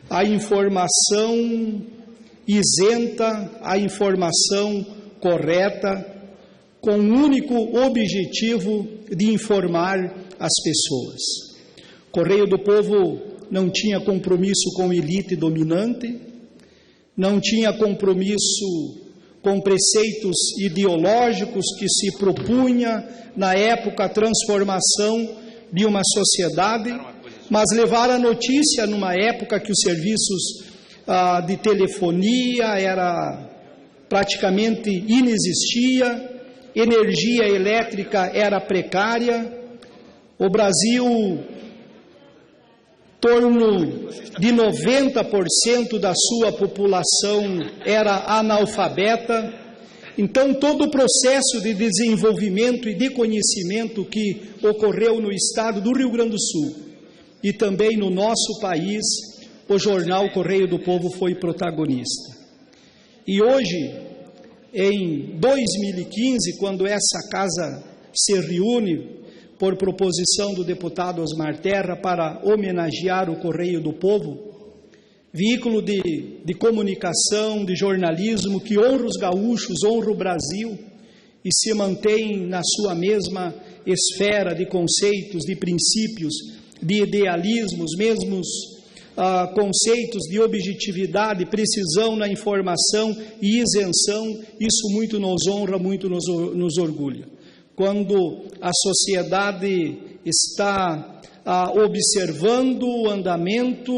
a informação isenta, a informação correta, com o único objetivo de informar as pessoas. O Correio do Povo não tinha compromisso com elite dominante, não tinha compromisso com preceitos ideológicos que se propunha, na época, a transformação de uma sociedade, mas levar a notícia numa época que os serviços de telefonia era praticamente inexistia, energia elétrica era precária, o Brasil, em torno de 90% da sua população era analfabeta. Então, todo o processo de desenvolvimento e de conhecimento que ocorreu no estado do Rio Grande do Sul e também no nosso país, o jornal Correio do Povo foi protagonista. E hoje, em 2015, quando essa casa se reúne por proposição do deputado Osmar Terra para homenagear o Correio do Povo, veículo de comunicação, de jornalismo que honra os gaúchos, honra o Brasil e se mantém na sua mesma esfera de conceitos, de princípios, de idealismo, os mesmos conceitos de objetividade, precisão na informação e isenção. Isso muito nos honra, muito nos orgulha. Quando a sociedade está observando o andamento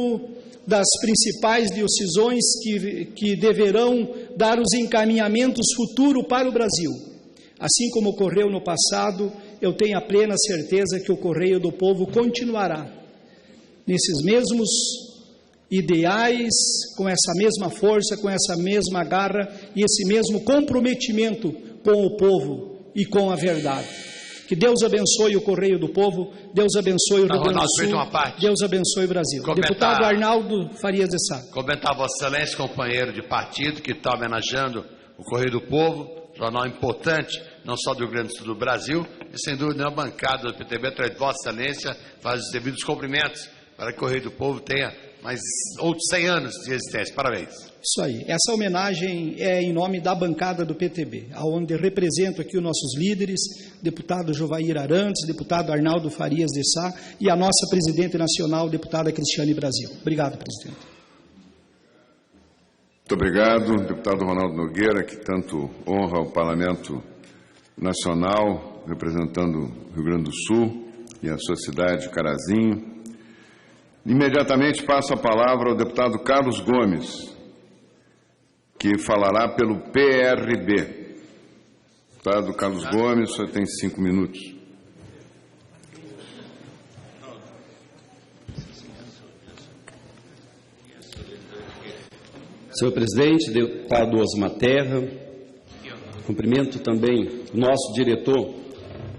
das principais decisões que deverão dar os encaminhamentos futuros para o Brasil. Assim como ocorreu no passado, eu tenho a plena certeza que o Correio do Povo continuará nesses mesmos ideais, com essa mesma força, com essa mesma garra e esse mesmo comprometimento com o povo e com a verdade. Que Deus abençoe o Correio do Povo, Deus abençoe o Rio Grande do Sul, Deus abençoe o Brasil. Deputado Arnaldo Farias de Sá. Comentar Vossa Excelência, companheiro de partido, que está homenageando o Correio do Povo, jornal importante, não só do Rio Grande do Sul, do Brasil, e sem dúvida a bancada do PTB, através de Vossa Excelência, faz os devidos cumprimentos para que o Correio do Povo tenha mais outros 100 anos de existência. Parabéns. Isso aí. Essa homenagem é em nome da bancada do PTB, onde represento aqui os nossos líderes, deputado Jovair Arantes, deputado Arnaldo Farias de Sá e a nossa presidente nacional, deputada Cristiane Brasil. Obrigado, presidente. Muito obrigado, deputado Ronaldo Nogueira, que tanto honra o Parlamento Nacional, representando o Rio Grande do Sul e a sua cidade, Carazinho. Imediatamente passo a palavra ao deputado Carlos Gomes, que falará pelo PRB. Deputado Carlos Gomes, o senhor tem 5 minutos. Senhor presidente, deputado Osmar Terra, cumprimento também o nosso diretor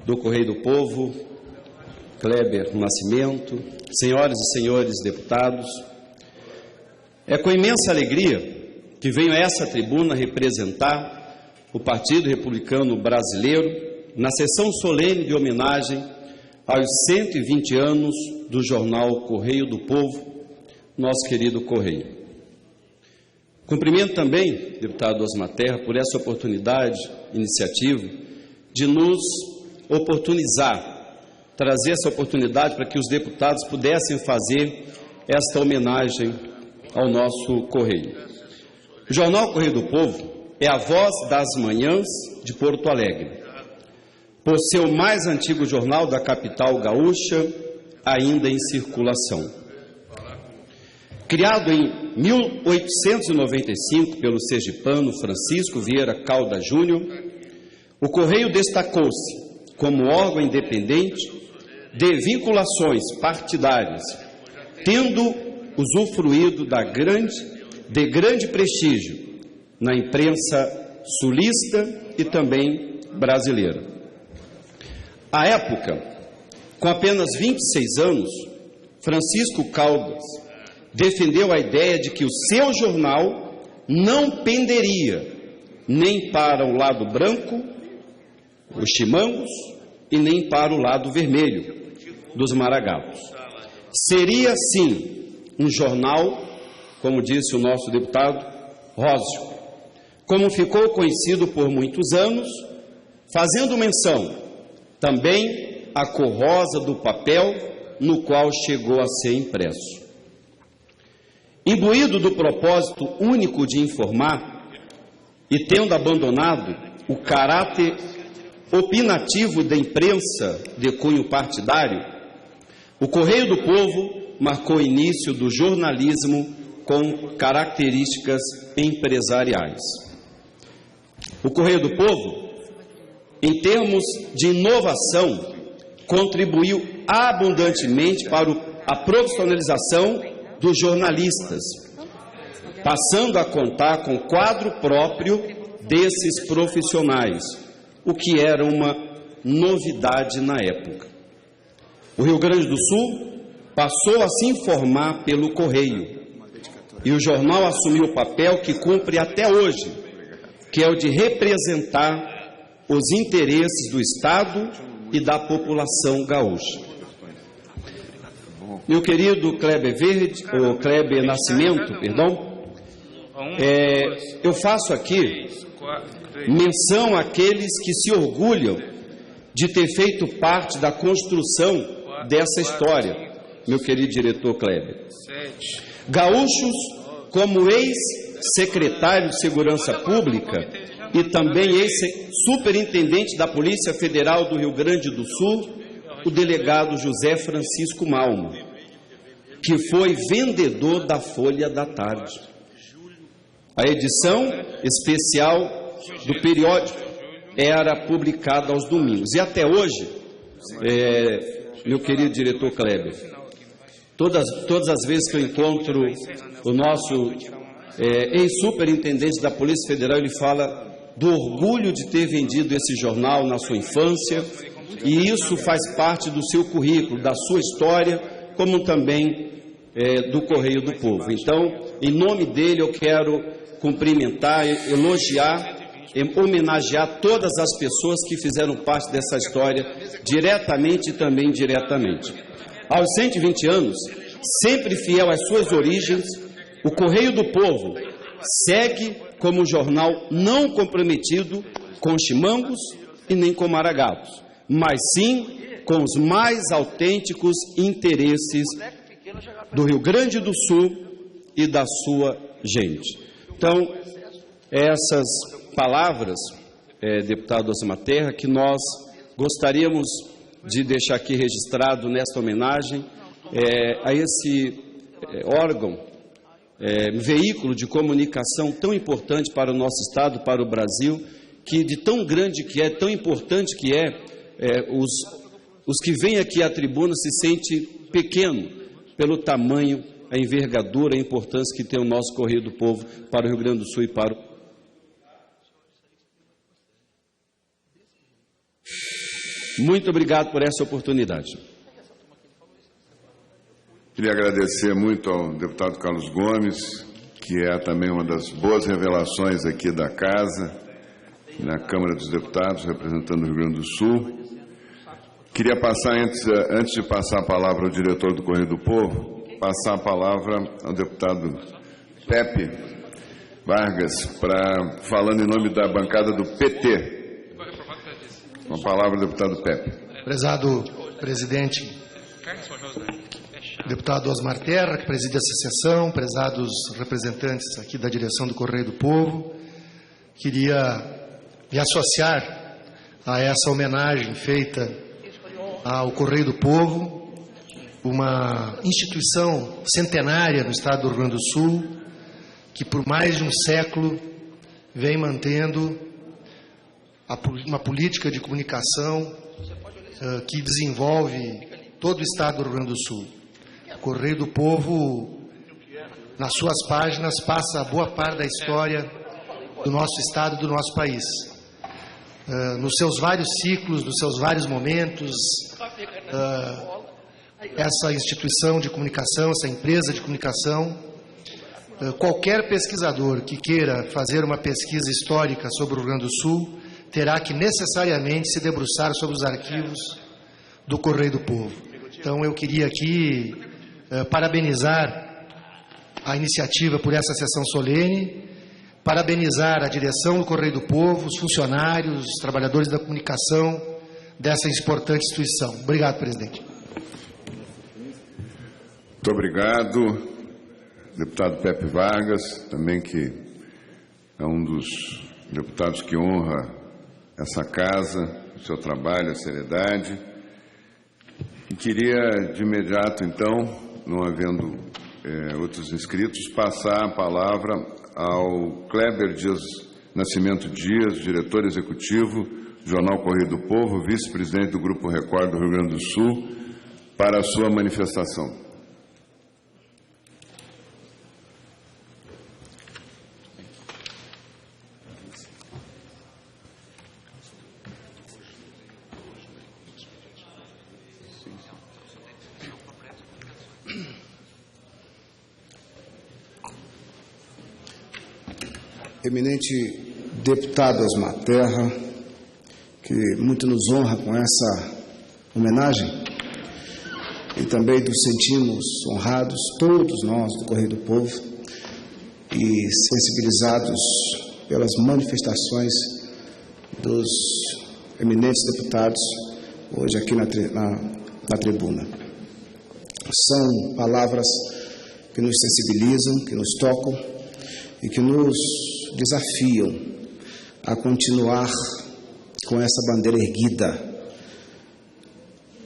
do Correio do Povo, Kleber Nascimento, senhoras e senhores deputados, É com imensa alegria que venho a essa tribuna representar o Partido Republicano Brasileiro na sessão solene de homenagem aos 120 anos do jornal Correio do Povo, nosso querido Correio. Cumprimento também, deputado Osmar Terra, por essa oportunidade, iniciativa, de nos oportunizar, trazer essa oportunidade para que os deputados pudessem fazer esta homenagem ao nosso Correio. O jornal Correio do Povo é a voz das manhãs de Porto Alegre, por ser o mais antigo jornal da capital gaúcha, ainda em circulação. Criado em 1895 pelo sergipano Francisco Vieira Calda Júnior, o Correio destacou-se como órgão independente de vinculações partidárias, tendo usufruído de grande prestígio na imprensa sulista e também brasileira. À época, com apenas 26 anos, Francisco Caldas defendeu a ideia de que o seu jornal não penderia nem para o lado branco, os chimangos, e nem para o lado vermelho, dos maragatos. Seria, sim, um jornal, como disse o nosso deputado, róseo, como ficou conhecido por muitos anos, fazendo menção também à cor rosa do papel no qual chegou a ser impresso. Imbuído do propósito único de informar e tendo abandonado o caráter opinativo da imprensa de cunho partidário, o Correio do Povo marcou o início do jornalismo com características empresariais. O Correio do Povo, em termos de inovação, contribuiu abundantemente para a profissionalização dos jornalistas, passando a contar com quadro próprio desses profissionais, o que era uma novidade na época. O Rio Grande do Sul passou a se informar pelo Correio, e o jornal assumiu o papel que cumpre até hoje, que é o de representar os interesses do Estado e da população gaúcha. Meu querido Kleber Nascimento, eu faço aqui menção àqueles que se orgulham de ter feito parte da construção dessa história, meu querido diretor Kleber. Gaúchos, como ex-secretário de Segurança Pública e também ex-superintendente da Polícia Federal do Rio Grande do Sul, o delegado José Francisco Malmo, que foi vendedor da Folha da Tarde. A edição especial do periódico era publicada aos domingos. E até hoje, meu querido diretor Kleber, todas as vezes que eu encontro o nosso ex-superintendente da Polícia Federal, ele fala do orgulho de ter vendido esse jornal na sua infância, e isso faz parte do seu currículo, da sua história, como também do Correio do Povo. Então, em nome dele, eu quero cumprimentar, elogiar, homenagear todas as pessoas que fizeram parte dessa história, diretamente e também indiretamente. Aos 120 anos, sempre fiel às suas origens, o Correio do Povo segue como jornal não comprometido com chimangos e nem com maragatos, mas sim com os mais autênticos interesses do Rio Grande do Sul e da sua gente. Então, essas palavras, deputado Osmar Terra, que nós gostaríamos de deixar aqui registrado nesta homenagem a esse órgão, veículo de comunicação tão importante para o nosso Estado, para o Brasil, que de tão grande que é, tão importante que os que vêm aqui à tribuna se sentem pequeno pelo tamanho, a envergadura, a importância que tem o nosso Correio do Povo para o Rio Grande do Sul e para o... Muito obrigado por essa oportunidade. Queria agradecer muito ao deputado Carlos Gomes, que é também uma das boas revelações aqui da Casa, na Câmara dos Deputados, representando o Rio Grande do Sul. Queria passar, antes de passar a palavra ao diretor do Correio do Povo, passar a palavra ao deputado Pepe Vargas, falando em nome da bancada do PT. Com a palavra, deputado Pepe. Prezado presidente, deputado Osmar Terra, que preside essa sessão, prezados representantes aqui da direção do Correio do Povo, queria me associar a essa homenagem feita ao Correio do Povo, uma instituição centenária no estado do Rio Grande do Sul, que por mais de um século vem mantendo uma política de comunicação que desenvolve todo o estado do Rio Grande do Sul. O Correio do Povo, nas suas páginas, passa boa parte da história do nosso estado e do nosso país. Nos seus vários ciclos, nos seus vários momentos, essa instituição de comunicação, essa empresa de comunicação, qualquer pesquisador que queira fazer uma pesquisa histórica sobre o Rio Grande do Sul terá que necessariamente se debruçar sobre os arquivos do Correio do Povo. Então eu queria aqui parabenizar a iniciativa por essa sessão solene, parabenizar a direção do Correio do Povo, os funcionários, os trabalhadores da comunicação dessa importante instituição. Obrigado, presidente. Muito obrigado, deputado Pepe Vargas, também que é um dos deputados que honra essa casa, o seu trabalho, a seriedade. E queria, de imediato, então, não havendo outros inscritos, passar a palavra ao Kleber Dias Nascimento Dias, diretor executivo, Jornal Correio do Povo, vice-presidente do Grupo Record do Rio Grande do Sul, para a sua manifestação. Eminente deputado Osmar Terra, que muito nos honra com essa homenagem, e também nos sentimos honrados, todos nós do Correio do Povo, e sensibilizados pelas manifestações dos eminentes deputados hoje aqui na tribuna. São palavras que nos sensibilizam, que nos tocam e que nos desafiam a continuar com essa bandeira erguida.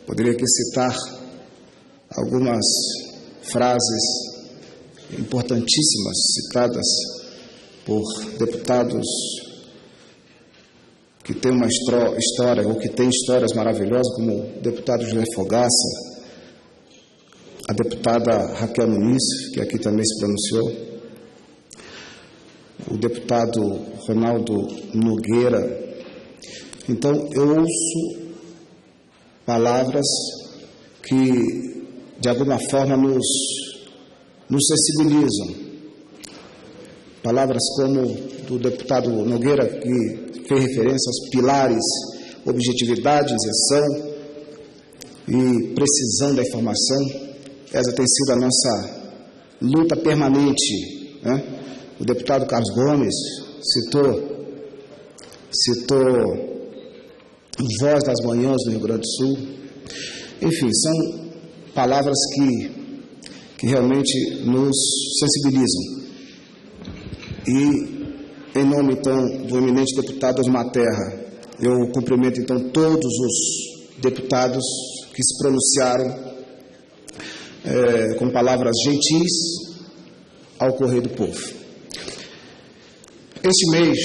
Poderia aqui citar algumas frases importantíssimas citadas por deputados que têm uma história, ou que têm histórias maravilhosas, como o deputado José Fogaça, a deputada Raquel Muniz, que aqui também se pronunciou, o deputado Ronaldo Nogueira. Então, eu ouço palavras que, de alguma forma, nos sensibilizam. Palavras como do deputado Nogueira, que fez referência aos pilares objetividade, isenção e precisão da informação. Essa tem sido a nossa luta permanente, né? O deputado Carlos Gomes citou Voz das Manhãs do Rio Grande do Sul. Enfim, são palavras que realmente nos sensibilizam. E, em nome, então, do eminente deputado Osmar Terra, eu cumprimento, então, todos os deputados que se pronunciaram com palavras gentis ao Correio do Povo. Este mês,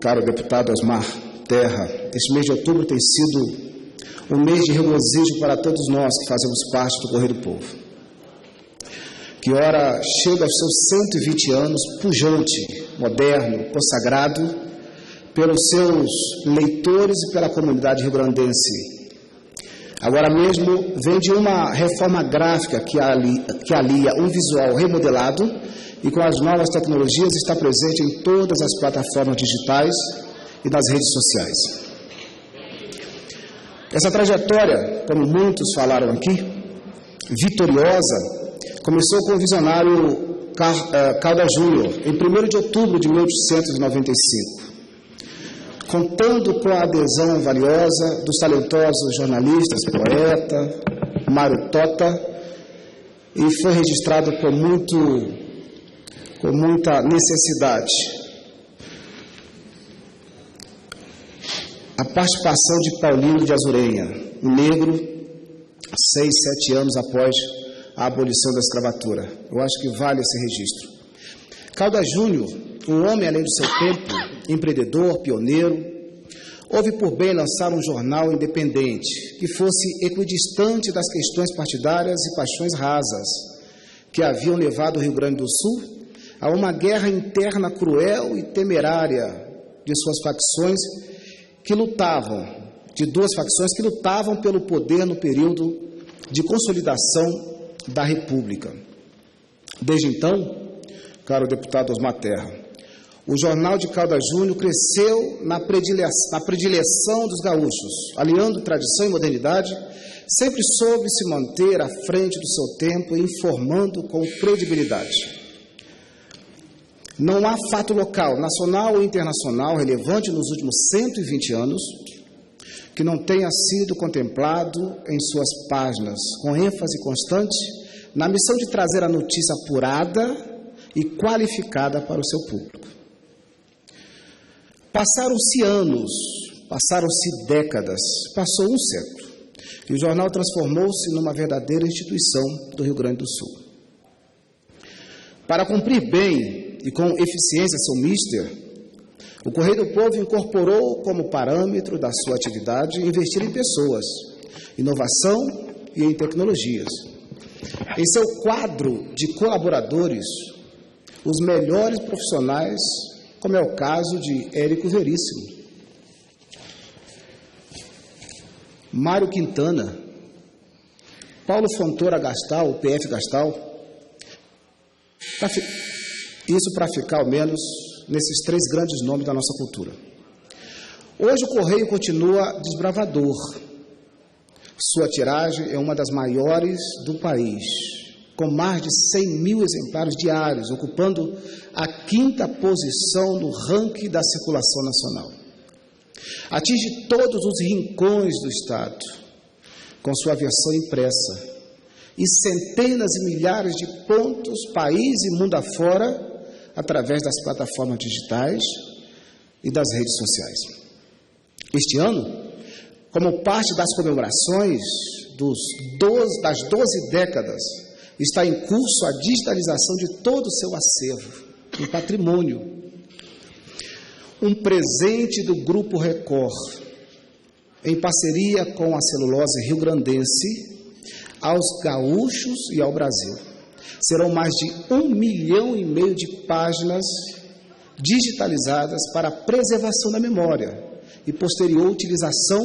caro deputado Osmar Terra, este mês de outubro tem sido um mês de regozijo para todos nós que fazemos parte do Correio do Povo, que ora chega aos seus 120 anos, pujante, moderno, consagrado pelos seus leitores e pela comunidade rio-grandense. Agora mesmo vem de uma reforma gráfica que alia um visual remodelado e com as novas tecnologias está presente em todas as plataformas digitais e nas redes sociais. Essa trajetória, como muitos falaram aqui, vitoriosa, começou com o visionário Caldas Júnior, em 1º de outubro de 1895, contando com a adesão valiosa dos talentosos jornalistas, poeta, Mário Tota, e foi registrado com muita necessidade. A participação de Paulino de Azurenha, um negro, 6, 7 anos após a abolição da escravatura. Eu acho que vale esse registro. Caldas Júnior, um homem além do seu tempo, empreendedor, pioneiro, houve por bem lançar um jornal independente, que fosse equidistante das questões partidárias e paixões rasas, que haviam levado o Rio Grande do Sul a uma guerra interna cruel e temerária de suas facções que lutavam, de duas facções que lutavam pelo poder no período de consolidação da República. Desde então, caro deputado Osmar Terra, o jornal de Caldas Júnior cresceu na predileção dos gaúchos, aliando tradição e modernidade, sempre soube se manter à frente do seu tempo e informando com credibilidade. Não há fato local, nacional ou internacional, relevante nos últimos 120 anos, que não tenha sido contemplado em suas páginas, com ênfase constante na missão de trazer a notícia apurada e qualificada para o seu público. Passaram-se anos, passaram-se décadas, passou um século, e o jornal transformou-se numa verdadeira instituição do Rio Grande do Sul. Para cumprir bem e com eficiência seu mister, o Correio do Povo incorporou como parâmetro da sua atividade investir em pessoas, inovação e em tecnologias. Em seu quadro de colaboradores, os melhores profissionais, como é o caso de Érico Veríssimo, Mário Quintana, Paulo Fontoura Gastal, o PF Gastal, isso para ficar ao menos nesses 3 grandes nomes da nossa cultura. Hoje o Correio continua desbravador. Sua tiragem é uma das maiores do país, com mais de 100 mil exemplares diários, ocupando a 5ª posição no ranking da circulação nacional. Atinge todos os rincões do Estado, com sua versão impressa, e centenas e milhares de pontos, país e mundo afora, através das plataformas digitais e das redes sociais. Este ano, como parte das comemorações das 12 décadas, está em curso a digitalização de todo o seu acervo, um patrimônio. Um presente do Grupo Record, em parceria com a Celulose Rio-Grandense, aos gaúchos e ao Brasil. Serão mais de 1,5 milhão de páginas digitalizadas para a preservação da memória e posterior utilização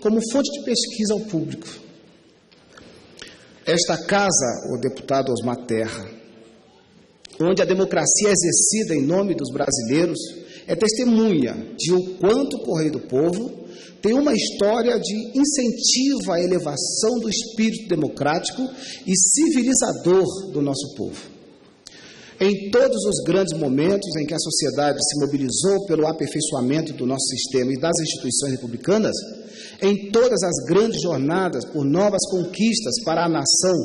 como fonte de pesquisa ao público. Esta casa, o deputado Osmar Terra, onde a democracia é exercida em nome dos brasileiros, é testemunha de o quanto o Correio do Povo tem uma história de incentivo à elevação do espírito democrático e civilizador do nosso povo. Em todos os grandes momentos em que a sociedade se mobilizou pelo aperfeiçoamento do nosso sistema e das instituições republicanas, em todas as grandes jornadas por novas conquistas para a nação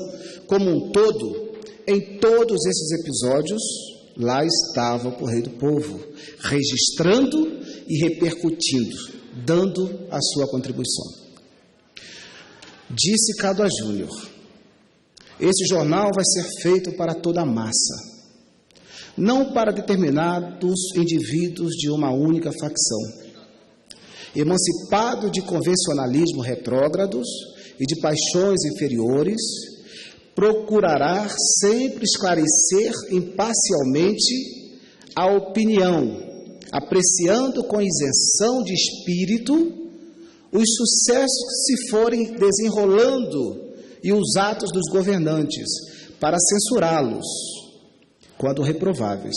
como um todo, em todos esses episódios, lá estava o Correio do Povo, registrando e repercutindo, dando a sua contribuição. Disse Caldas Júnior, esse jornal vai ser feito para toda a massa, não para determinados indivíduos de uma única facção. Emancipado de convencionalismo retrógrados e de paixões inferiores, procurará sempre esclarecer imparcialmente a opinião, apreciando com isenção de espírito os sucessos que se forem desenrolando e os atos dos governantes, para censurá-los, quando reprováveis,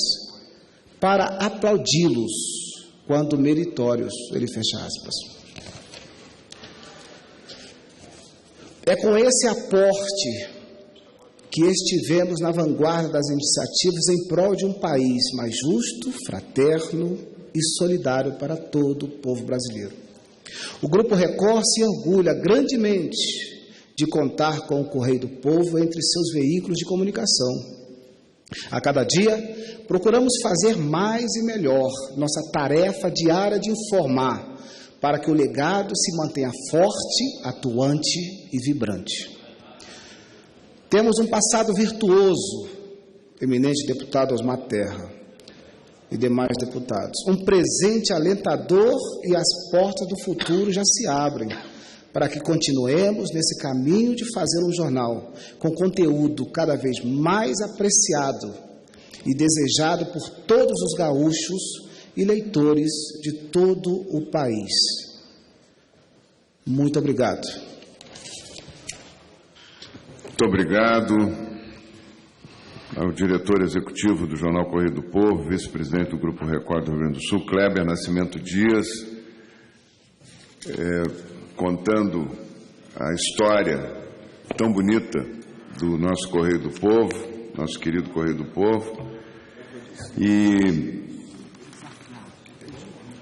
para aplaudi-los quando meritórios, ele fecha aspas. É com esse aporte que estivemos na vanguarda das iniciativas em prol de um país mais justo, fraterno e solidário para todo o povo brasileiro. O Grupo Record se orgulha grandemente de contar com o Correio do Povo entre seus veículos de comunicação. A cada dia, procuramos fazer mais e melhor nossa tarefa diária de informar, para que o legado se mantenha forte, atuante e vibrante. Temos um passado virtuoso, eminente deputado Osmar Terra e demais deputados. Um presente alentador e as portas do futuro já se abrem para que continuemos nesse caminho de fazer um jornal com conteúdo cada vez mais apreciado e desejado por todos os gaúchos e leitores de todo o país. Muito obrigado. Muito obrigado ao diretor executivo do Jornal Correio do Povo, vice-presidente do Grupo Record do Rio Grande do Sul, Kleber Nascimento Dias, contando a história tão bonita do nosso Correio do Povo, nosso querido Correio do Povo. E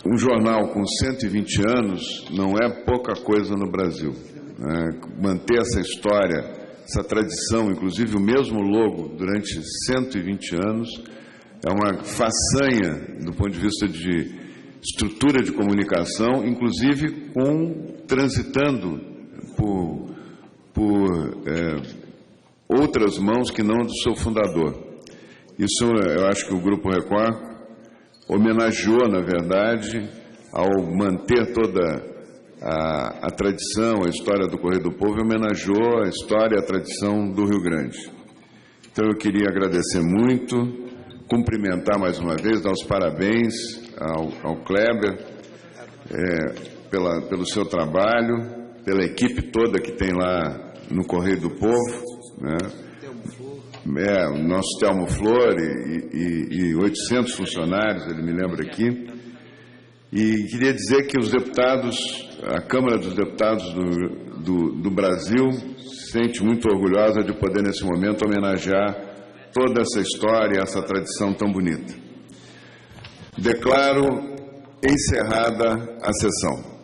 um jornal com 120 anos não é pouca coisa no Brasil, né? Manter essa história, essa tradição, inclusive o mesmo logo durante 120 anos, é uma façanha do ponto de vista de estrutura de comunicação, inclusive transitando por outras mãos que não do seu fundador. Isso eu acho que o Grupo Record homenageou, na verdade, ao manter toda a tradição, a história do Correio do Povo, homenageou a história e a tradição do Rio Grande. Então eu queria agradecer muito, cumprimentar mais uma vez, dar os parabéns ao Kleber pelo seu trabalho, pela equipe toda que tem lá no Correio do Povo, né? O nosso Telmo Flor e 800 funcionários, ele me lembra aqui. E queria dizer que os deputados, a Câmara dos Deputados do Brasil, se sente muito orgulhosa de poder, nesse momento, homenagear toda essa história, essa tradição tão bonita. Declaro encerrada a sessão.